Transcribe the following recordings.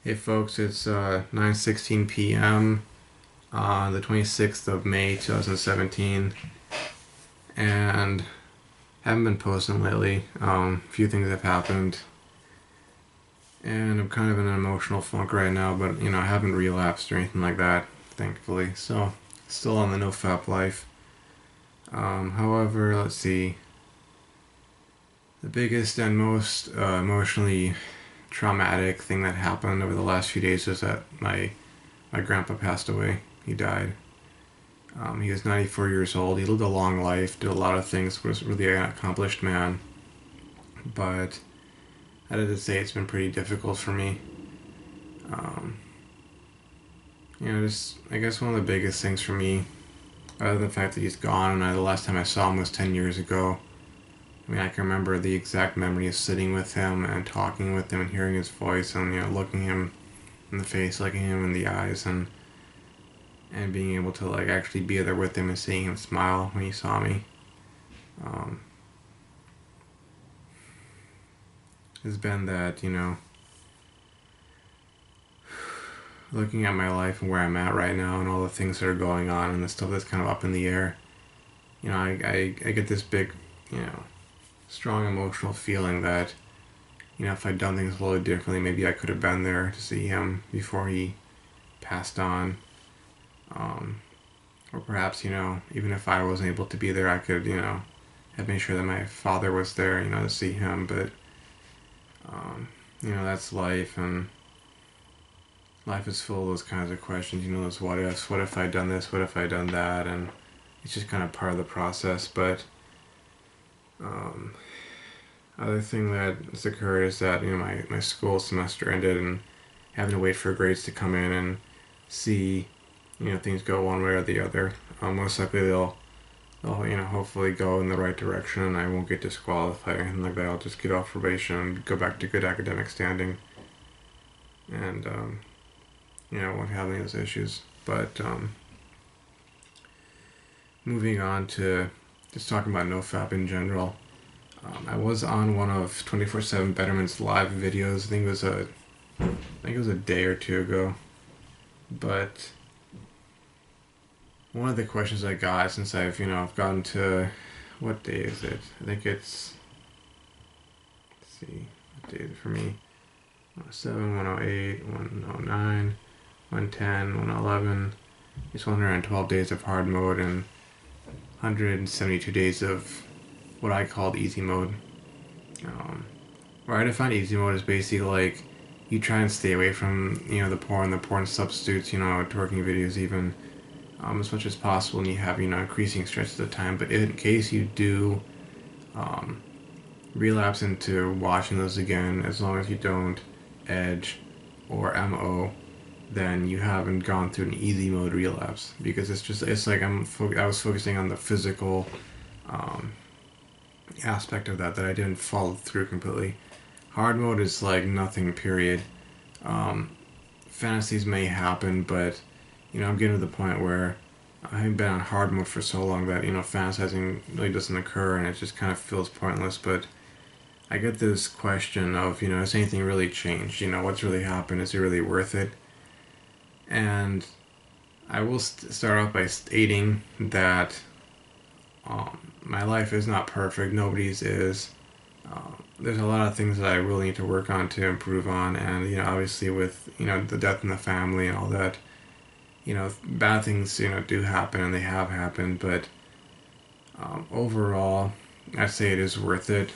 Hey folks, it's 9:16 p.m. on the 26th of May 2017, and haven't been posting lately. A few things have happened, and I'm kind of in an emotional funk right now, but I haven't relapsed or anything like that, thankfully. So, still on the Nofap life. However, let's see. The biggest and most emotionally traumatic thing that happened over the last few days was that my grandpa passed away. He died. He was 94 years old. He lived a long life, did a lot of things, was really an accomplished man. But I had to say it's been pretty difficult for me. Um, just I guess one of the biggest things for me, other than the fact that he's gone, and the last time I saw him was 10 years ago. I mean, I can remember the exact memory of sitting with him and talking with him and hearing his voice and looking him in the face, looking him in the eyes, and being able to like actually be there with him and seeing him smile when he saw me. Um, has been that, looking at my life and where I'm at right now and all the things that are going on and the stuff that's kind of up in the air, I get this big, strong emotional feeling that, if I'd done things a little differently, maybe I could have been there to see him before he passed on. Um, or perhaps, even if I wasn't able to be there, I could, have made sure that my father was there, to see him. But, that's life, and life is full of those kinds of questions, those what ifs. What if I'd done this? What if I'd done that? And it's just kind of part of the process. But um, other thing that's occurred is that my school semester ended, and having to wait for grades to come in and see things go one way or the other. Most likely they'll hopefully go in the right direction, and I won't get disqualified or anything like that. I'll just get off probation and go back to good academic standing, and won't have any of those issues. But moving on to just talking about NoFap in general. I was on one of 24/7 Betterment's live videos. I think it was a day or two ago. But one of the questions I got since I've gotten to, what day is it? I think it's, let's see, what day is it for me? 107, 108, 109, 110, 111. It's 112 days of hard mode and 172 days of what I called easy mode. Where I define easy mode is basically like you try and stay away from the porn substitutes, twerking videos even, as much as possible, and you have increasing stretches of time. But in case you do um, relapse into watching those again, as long as you don't edge or MO, then you haven't gone through an easy mode relapse, because it's like I was focusing on the physical um, aspect of that I didn't follow through completely. Hard mode is like nothing, period. Um, Fantasies may happen, but I'm getting to the point where I've been on hard mode for so long that fantasizing really doesn't occur, and it just kind of feels pointless. But I get this question of has anything really changed? What's really happened? Is it really worth it? And I will start off by stating that my life is not perfect. Nobody's is. There's a lot of things that I really need to work on to improve on, and obviously with the death in the family and all that, bad things do happen, and they have happened. But overall, I'd say it is worth it.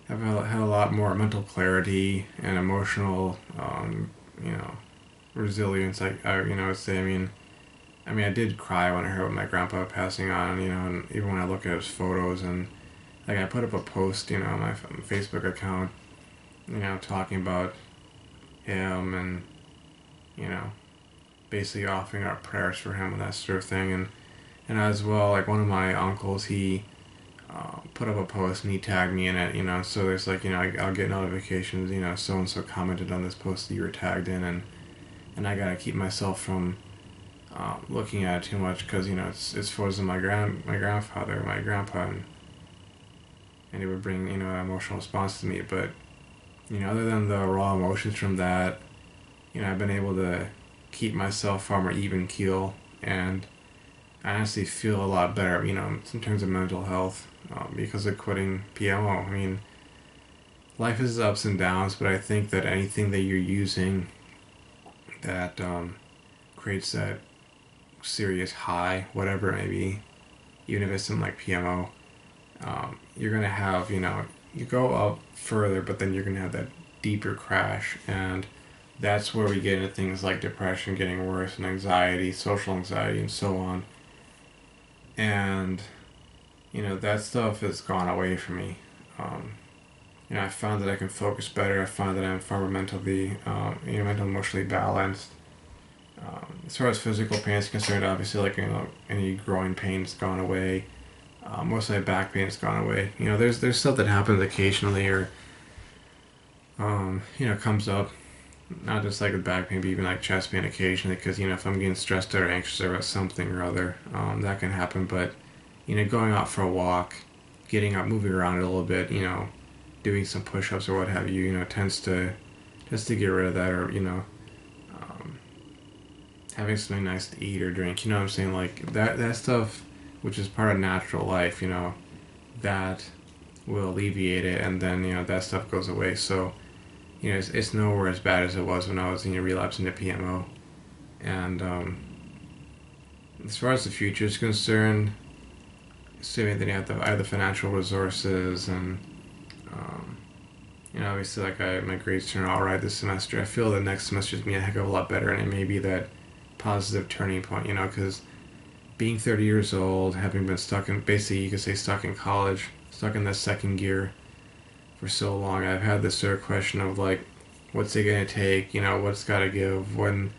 I've had a lot more mental clarity and emotional, resilience. I'd say. I mean, I did cry when I heard my grandpa passing on, and even when I look at his photos, and like I put up a post, on my Facebook account, talking about him, and you know, basically offering our prayers for him and that sort of thing, and as well, like one of my uncles, he put up a post and he tagged me in it, so there's like, I'll get notifications, so and so commented on this post that you were tagged in, and I gotta keep myself from looking at it too much, because it's photos of my grandfather, my grandpa, and it would bring an emotional response to me. But other than the raw emotions from that, I've been able to keep myself far more even keel, and I honestly feel a lot better, in terms of mental health, because of quitting PMO. I mean, life is ups and downs, but I think that anything that you're using that creates that serious high, whatever it may be, even if it's something like PMO, you're gonna have, you go up further, but then you're gonna have that deeper crash, and that's where we get into things like depression getting worse and anxiety, social anxiety, and so on. And that stuff has gone away from me. Um, I found that I can focus better. I find that I'm far more mentally, mentally emotionally balanced. As far as physical pain is concerned, obviously, like any growing pain's gone away. Most of my back pain has gone away. There's stuff that happens occasionally, or comes up. Not just like with back pain, but even like chest pain occasionally. Because if I'm getting stressed out or anxious about something or other, that can happen. But going out for a walk, getting up, moving around a little bit, doing some push-ups or what have you, tends to get rid of that, or um, having something nice to eat or drink. You know what I'm saying? Like that stuff, which is part of natural life. That will alleviate it, and then that stuff goes away. So it's nowhere as bad as it was when I was relapsing to PMO. And as far as the future is concerned, assuming that I have the financial resources, and um, obviously, like my grades turn out all right this semester. I feel the next semester is gonna be a heck of a lot better, and it may be that positive turning point. Because being 30 years old, having been stuck in, basically you could say stuck in college, stuck in the second gear for so long, I've had this sort of question of like, what's it gonna take? What's gotta give? When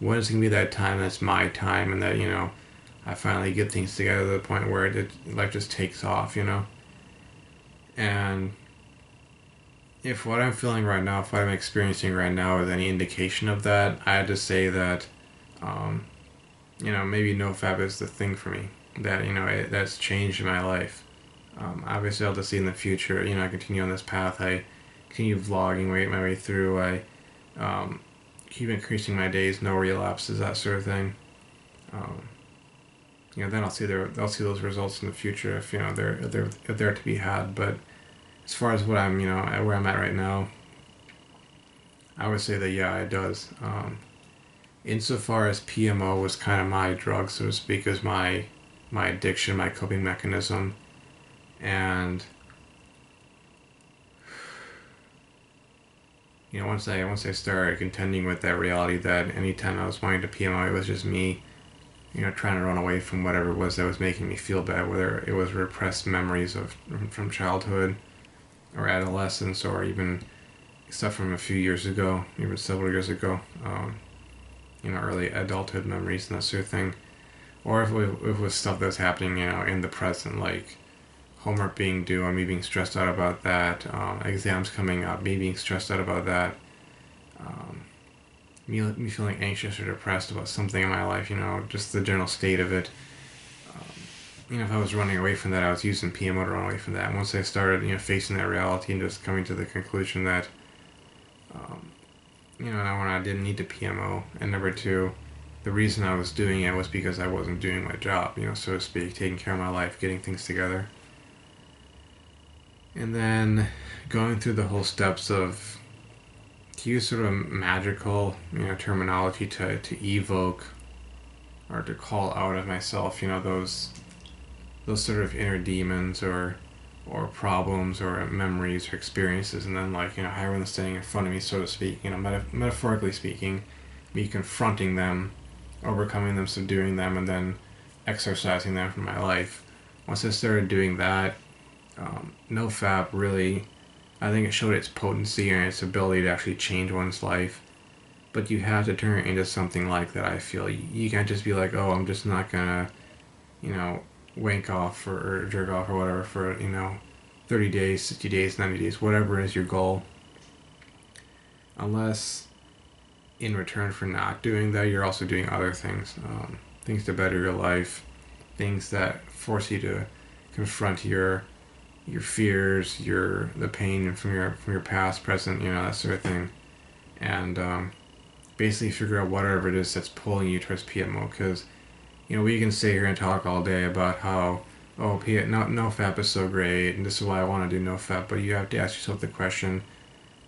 is gonna be that time that's my time, and that I finally get things together to the point where life just takes off. And if what I'm feeling right now, if what I'm experiencing right now is any indication of that, I had to say that, um, maybe Nofap is the thing for me. That that's changed my life. Obviously, I'll just see in the future. I continue on this path. I continue vlogging my way through. I keep increasing my days, no relapses, that sort of thing. Um, then I'll see those results in the future if they're to be had. But as far as what I'm where I'm at right now, I would say that yeah, it does. Insofar as PMO was kind of my drug, so to speak, as my addiction, my coping mechanism, and once I started contending with that reality that anytime I was wanting to PMO, it was just me, trying to run away from whatever it was that was making me feel bad, whether it was repressed memories from childhood or adolescence, or even stuff from a few years ago, even several years ago, early adulthood memories and that sort of thing, or if it was stuff that was happening, in the present, like homework being due and me being stressed out about that, exams coming up, me being stressed out about that, um, me feeling anxious or depressed about something in my life, just the general state of it. If I was running away from that, I was using PMO to run away from that. And once I started, facing that reality and just coming to the conclusion that, um, number one, I didn't need to PMO, and number two, the reason I was doing it was because I wasn't doing my job, so to speak, taking care of my life, getting things together. And then going through the whole steps of, to use sort of magical, terminology to evoke or to call out of myself, those sort of inner demons, or problems or memories or experiences, and then like having them standing in front of me, so to speak, metaphorically speaking, me confronting them, overcoming them, subduing them, and then exorcising them from my life. Once I started doing that, Nofap really, I think it showed its potency and its ability to actually change one's life. But you have to turn it into something like that. I feel you can't just be like, oh, I'm just not gonna, you know, wank off or jerk off or whatever for 30 days, 60 days, 90 days, whatever is your goal. Unless in return for not doing that, you're also doing other things, things to better your life, things that force you to confront your fears, the pain from your past, present, that sort of thing, and basically figure out whatever it is that's pulling you towards PMO. Because we can sit here and talk all day about how Nofap is so great and this is why I want to do Nofap, but you have to ask yourself the question: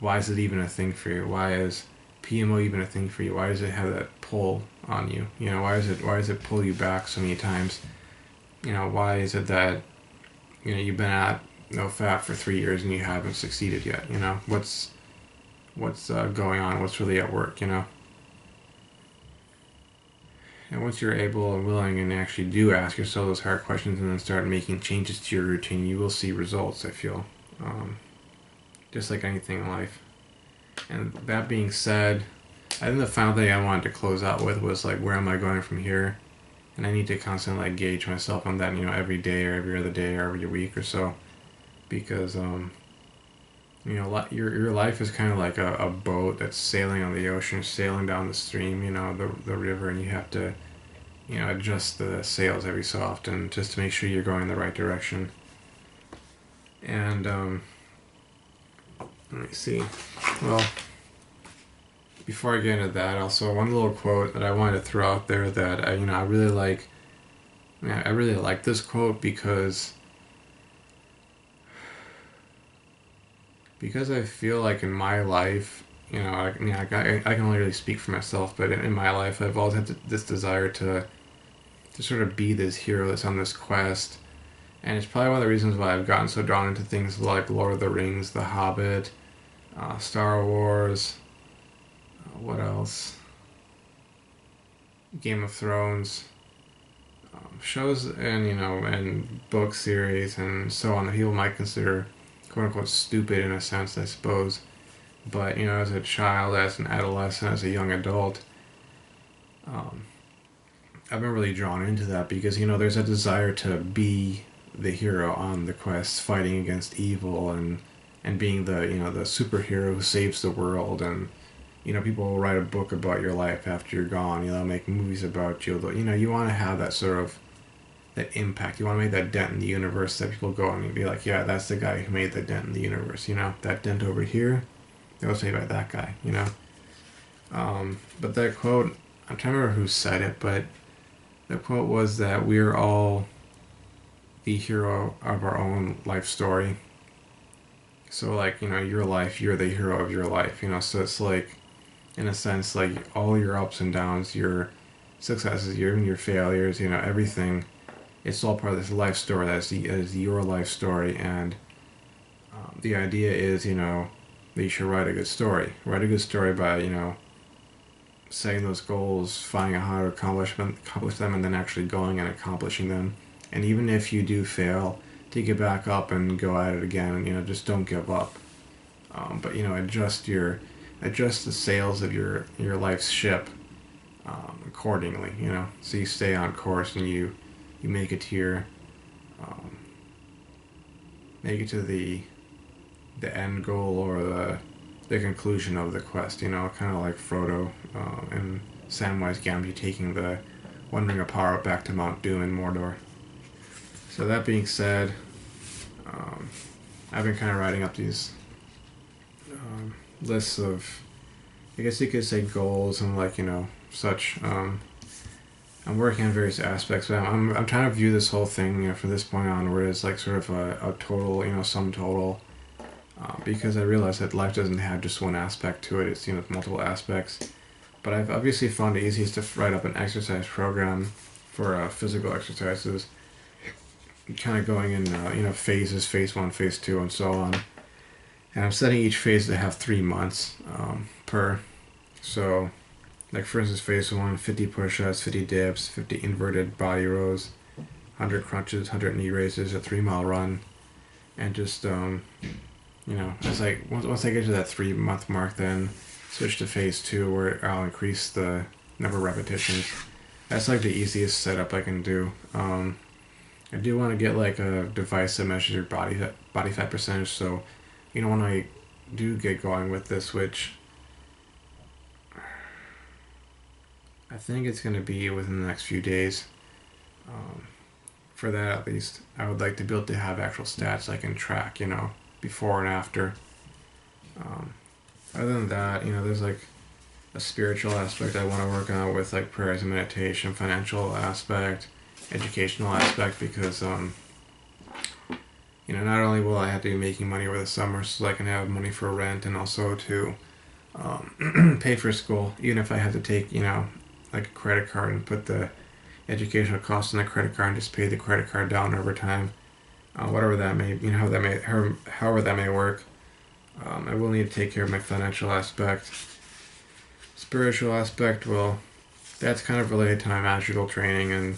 why is it even a thing for you? Why is PMO even a thing for you? Why does it have that pull on you? Why does it pull you back so many times? Why is it that you've been at Nofap for 3 years and you haven't succeeded yet? What's going on? What's really at work? And once you're able and willing and actually do ask yourself those hard questions and then start making changes to your routine, you will see results, I feel. Just like anything in life. And that being said, I think the final thing I wanted to close out with was like, where am I going from here? And I need to constantly like gauge myself on that, every day or every other day or every week or so, because your life is kind of like a boat that's sailing on the ocean, sailing down the stream, the river, and you have to adjust the sails every so often just to make sure you're going in the right direction. And let me see. Well, before I get into that, also one little quote that I wanted to throw out there that I really like. I really like this quote because I feel like in my life, I can only really speak for myself, but in my life, I've always had this desire to sort of be this hero that's on this quest. And it's probably one of the reasons why I've gotten so drawn into things like Lord of the Rings, The Hobbit, Star Wars, what else? Game of Thrones, shows and book series and so on that people might consider quote unquote stupid in a sense, I suppose. But as a child, as an adolescent, as a young adult, I've been really drawn into that because there's a desire to be the hero on the quest, fighting against evil and being the the superhero who saves the world. And people will write a book about your life after you're gone. Make movies about you. You want to have that sort of that impact. You want to make that dent in the universe that people go and be like, yeah, that's the guy who made the dent in the universe. That dent over here, that was made by that guy. But that quote, I'm trying to remember who said it, but the quote was that we're all the hero of our own life story. So like, your life, you're the hero of your life, so it's like, in a sense, like all your ups and downs, your successes, your failures, everything, it's all part of this life story that is your life story. And the idea is, that you should write a good story. Write a good story by, setting those goals, finding out how to accomplish them, and then actually going and accomplishing them. And even if you do fail, to get back up and go at it again, and just don't give up. But adjust the sails of your life's ship accordingly. So you stay on course and you make it to your the end goal or the conclusion of the quest. Kind of like Frodo and Samwise Gamgee taking the One Ring of Power back to Mount Doom in Mordor. So that being said, I've been kind of writing up these lists of, I guess you could say, goals and like such. I'm working on various aspects, but I'm trying to view this whole thing from this point onward as like sort of a total, sum total, because I realize that life doesn't have just one aspect to it. It's multiple aspects. But I've obviously found it easiest to write up an exercise program for physical exercises, kind of going in phases, phase 1, phase 2, and so on. And I'm setting each phase to have 3 months per. So, like for instance, phase 1, 50 push-ups, 50 dips, 50 inverted body rows, 100 crunches, 100 knee raises, a 3-mile run, and just it's like once I get to that 3-month mark, then switch to phase 2 where I'll increase the number of repetitions. That's like the easiest setup I can do. I do want to get like a device that measures your body fat percentage. So, when I do get going with this, which I think it's going to be within the next few days. For that, at least, I would like to be able to have actual stats I can track, before and after. Other than that, there's like a spiritual aspect I want to work on with like prayers and meditation, financial aspect, educational aspect, because not only will I have to be making money over the summer so I can have money for rent and also to pay for school, even if I have to take, like a credit card and put the educational costs on the credit card and just pay the credit card down over time, whatever that may, however that may work. I will need to take care of my financial aspect. Spiritual aspect, well, that's kind of related to my magical training and,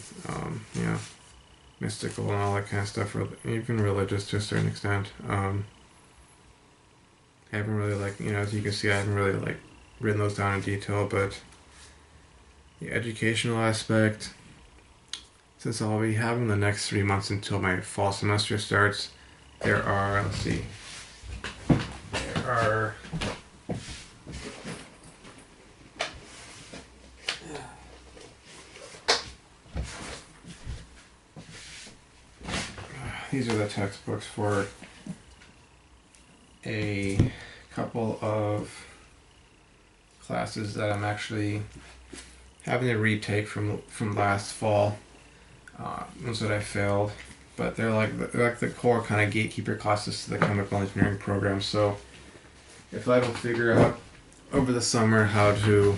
mystical and all that kind of stuff, even religious to a certain extent. I haven't really, like, as you can see, I haven't really, like, written those down in detail, but the educational aspect, since I'll be having the next 3 months until my fall semester starts, there are, let's see, there are these are the textbooks for a couple of classes that I'm actually having to retake from last fall. Ones that I failed, but they're like the core kind of gatekeeper classes to the chemical engineering program. So if I don't figure out over the summer how to,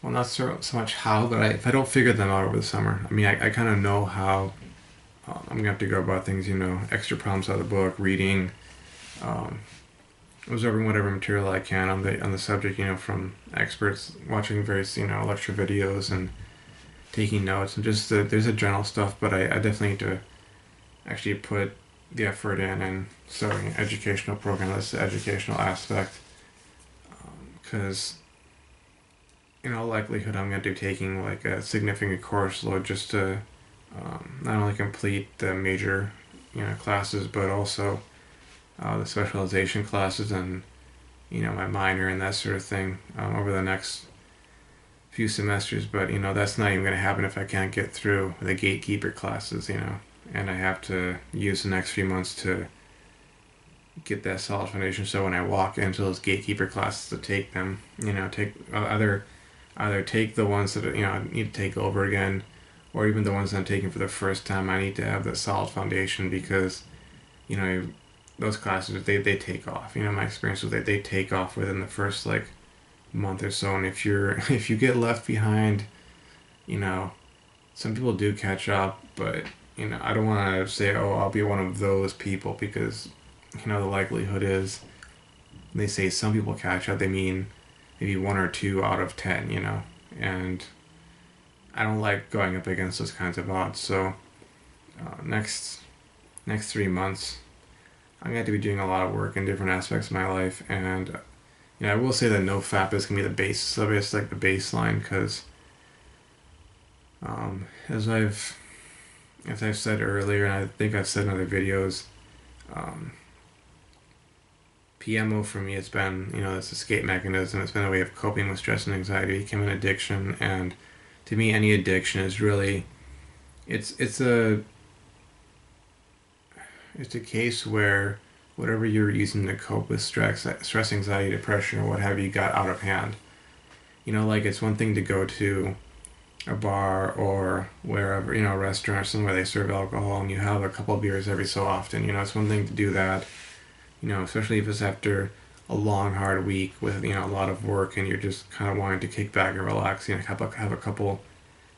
well, not so much how, but if I don't figure them out over the summer, I mean, I kind of know how I'm gonna have to go about things. Extra problems out of the book, reading, absorbing whatever material I can on the subject. From experts, watching various lecture videos and taking notes, and just there's a general stuff. But I definitely need to actually put the effort in, and so educational program, that's the educational aspect, because in all likelihood I'm going to be taking like a significant course load just to not only complete the major classes, but also the specialization classes and my minor and that sort of thing over the next few semesters. But that's not even going to happen if I can't get through the gatekeeper classes, and I have to use the next few months to get that solid foundation, so when I walk into those gatekeeper classes to take them, take either take the ones that I need to take over again, or even the ones that I'm taking for the first time. I need to have that solid foundation, because those classes, they take off. My experience with it, they take off within the first like month or so, and if you get left behind, some people do catch up, but I don't want to say, oh, I'll be one of those people, because the likelihood is, they say some people catch up, they mean maybe 1 or 2 out of 10, and I don't like going up against those kinds of odds. So next 3 months, I'm going to have to be doing a lot of work in different aspects of my life, and I will say that Nofap is going to be the basis of it. It's like the baseline, because as I've said earlier, and I think I've said in other videos, PMO for me, it's been, this escape mechanism. It's been a way of coping with stress and anxiety. It became an addiction, and to me, any addiction is really, it's a case where whatever you're using to cope with stress, anxiety, depression, or what have you, got out of hand. Like, it's one thing to go to a bar or wherever, a restaurant or somewhere they serve alcohol, and you have a couple of beers every so often. It's one thing to do that, especially if it's after a long, hard week with, a lot of work, and you're just kind of wanting to kick back and relax, have a couple,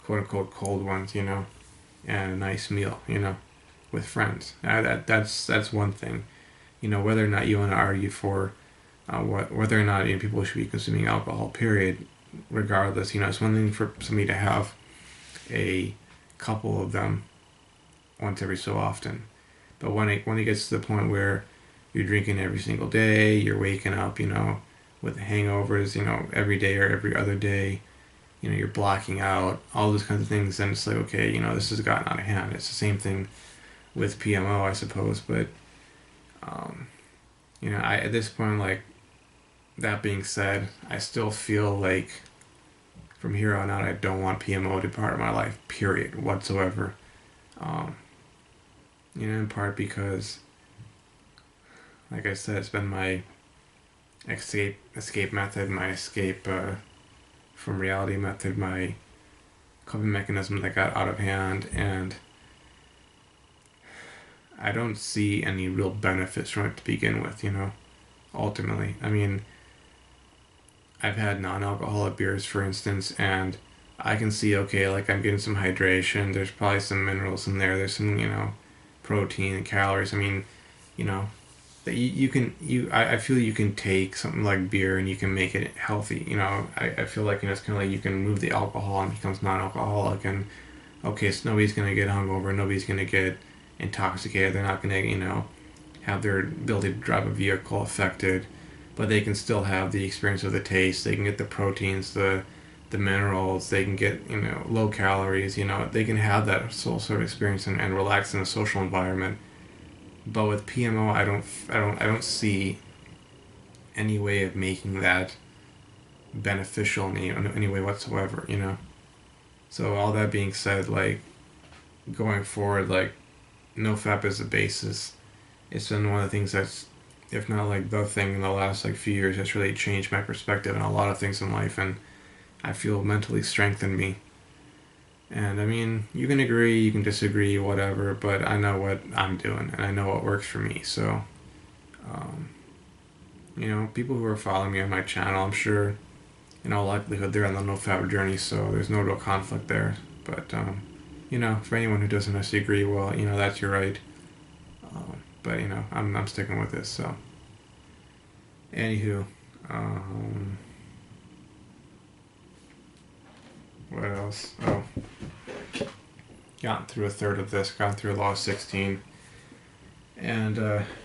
quote unquote, cold ones, and a nice meal, with friends. That's one thing. Whether or not you want to argue for whether or not people should be consuming alcohol, period, regardless, it's one thing for somebody to have a couple of them once every so often. But when it gets to the point where you're drinking every single day, you're waking up, with hangovers, every day or every other day, you're blacking out, all those kinds of things, then it's like, okay, this has gotten out of hand. It's the same thing with PMO, I suppose, but, at this point, like, that being said, I still feel like from here on out, I don't want PMO to be part of my life, period, whatsoever. In part because, like I said, it's been my escape method, my escape from reality method, my coping mechanism that got out of hand, and I don't see any real benefits from it to begin with. Ultimately, I mean, I've had non-alcoholic beers, for instance, and I can see, okay, like I'm getting some hydration. There's probably some minerals in there. There's some, protein and calories. I mean, you know, that you can I feel you can take something like beer and you can make it healthy. I feel like it's kind of like you can move the alcohol and it becomes non-alcoholic, and okay, so nobody's gonna get hungover, nobody's gonna get intoxicated. They're not gonna have their ability to drive a vehicle affected, but they can still have the experience of the taste. They can get the proteins, the minerals. They can get low calories. They can have that sort of experience and relax in a social environment. But with PMO, I don't see any way of making that beneficial in any way whatsoever. So all that being said, like going forward, like Nofap is the basis. It's been one of the things that's, if not like the thing in the last like few years, that's really changed my perspective on a lot of things in life, and I feel mentally strengthened me. And I mean, you can agree, you can disagree, whatever, but I know what I'm doing and I know what works for me. So, um, people who are following me on my channel, I'm sure in all likelihood they're on the NoFap journey, so there's no real conflict there. But, for anyone who doesn't necessarily agree, well, that's your right. But, I'm sticking with this, so. Anywho, um, what else? Oh, gotten through a third of this, gotten through Law 16, and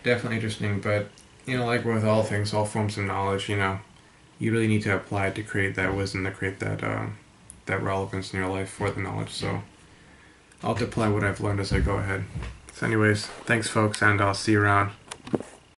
definitely interesting. But like with all things, all forms of knowledge, you really need to apply it to create that wisdom, to create that relevance in your life for the knowledge. So I'll apply what I've learned as I go ahead. So, anyways, thanks, folks, and I'll see you around.